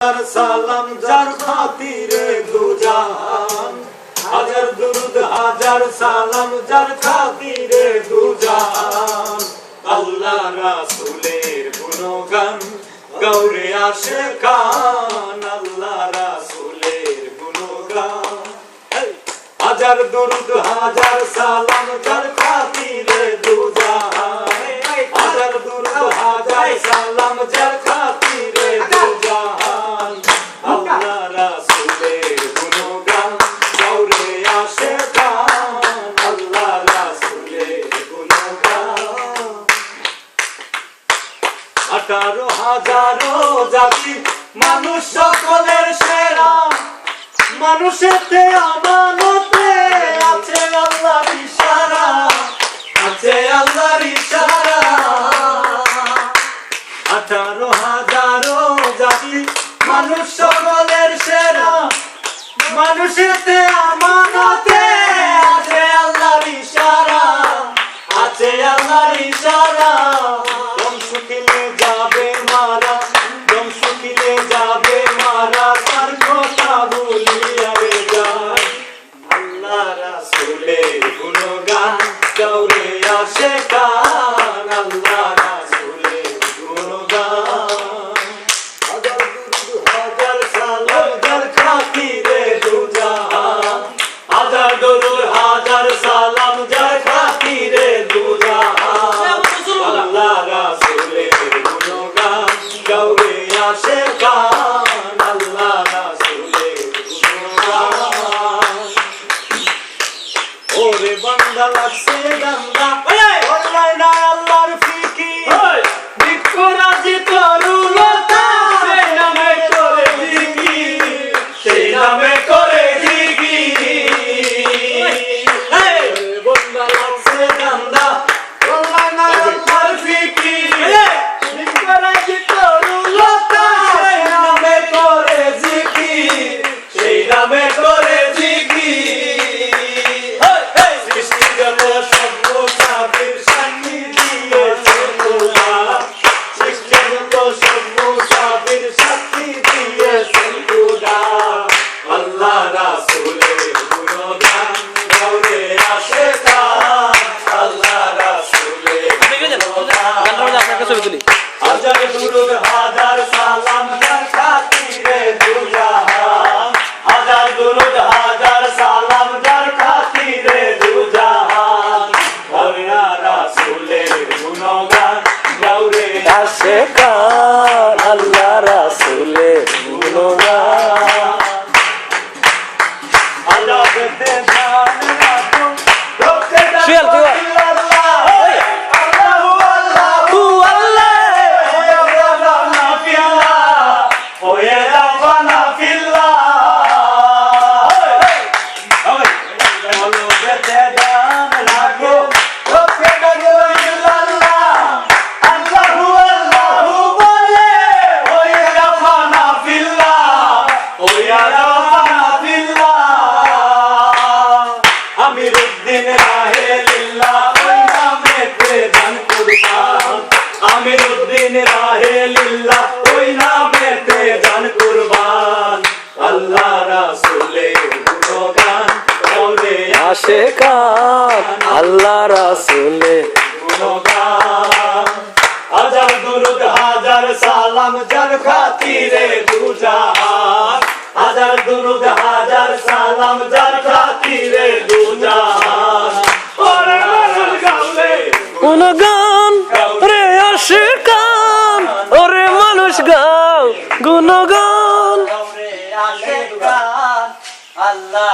হাজার সালাম যার খাতিরে দুজাহান হাজার দুরুদ হাজার সালাম যার খাতিরে দুজাহান আল্লাহ রাসূলের গুণগান গাওরে আশিকান আল্লাহ রাসূলের গুণগান হাজার দুরুদ হাজার সালাম যার খাতিরে দুজাহান হাজার দুরুদ হাজার সালাম যার খাতিরে দুজাহান আল্লাহ রাসূলের গুণগান গাওরে আশিকান আল্লাহ রাসূলের গুণগান 18,000 জাতি মানুষ সকলের সেরা মানুষেতে আমানতে আছে আল্লাহর ইশারা আছে আল্লাহর ইশারা 18,000 জাতি মানুষ সকলের সেরা মানুষেতে আমানতে আছে আল্লাহর ইশারা আছে আল্লাহর ইশারা দম শুকিলে যাবে মারা দম শুকিলে যাবে মারা তার কথা বলিয়া রে যায় আল্লাহ রাসূলের গুণগান গাওরে আশিকান আল্লাহ রাসূলের গুণগান হাজার দুরুদ হাজার সালাম যার খাতিরে দুজাহান হাজার দুরুদ হাজার সালাম যার খাতিরে দুজাহান আল্লাহ রাসূলের গুণগান গাওরে আশিকান আল্লাহ রাসূলের গুণগান ওরে বান্দা লাগছে দান্দা বললাই না আল্লাহর ফিকির বিকরাজি তরুলতা সেই নামে করে জিকির সেই নামে করে জিকির বান্দা লাগছে দান্দা বললাই না আল্লাহর ফিকির বিকরাজি তরুলতা সেই নামে করে জিকির সেই নামে করে জিকির সৃষ্টিগত সর্ব সাবির সাক্ষী দিয়েছে খোদা সৃষ্টিগত সর্ব সাবির সাক্ষী দিয়েছে খোদা আল্লাহ রাসূলের গুণগান গাওরে আশিকান আল্লাহ রাসূলের গুণগান হাজার দুরুদ হাজার সালাম যার খাতিরে দুজাহান হাজার দুরুদ হাজার সালাম যার খাতিরে দুজাহান আল্লাহ রাসূলের গুণগান গাওরে আশিকান আল্লাহ রাসূলের গুণগান আল্লাহতে ধ্যান রাখো রোকে দাও আমিরুদ্দিন রাহে লিল্লাহ ওই নামেতে দান কুরবান আমিরুদ্দিন রাহে লিল্লাহ ওই নামেতে দান কুরবান আল্লাহ রাসূলের গুণগান গাওরে আশিকান আল্লাহ রাসূলের গুণগান হাজার দুরুদ হাজার সালাম যার খাতিরে দুজাহান হাজার দুরুদ হাজার সালাম যার খাতিরে দুজাহান ওরে মানুষ গাওলে গুণগান রে আশিকান ওরে মানুষ গাও গুণগান গাওরে আশিকান আল্লাহ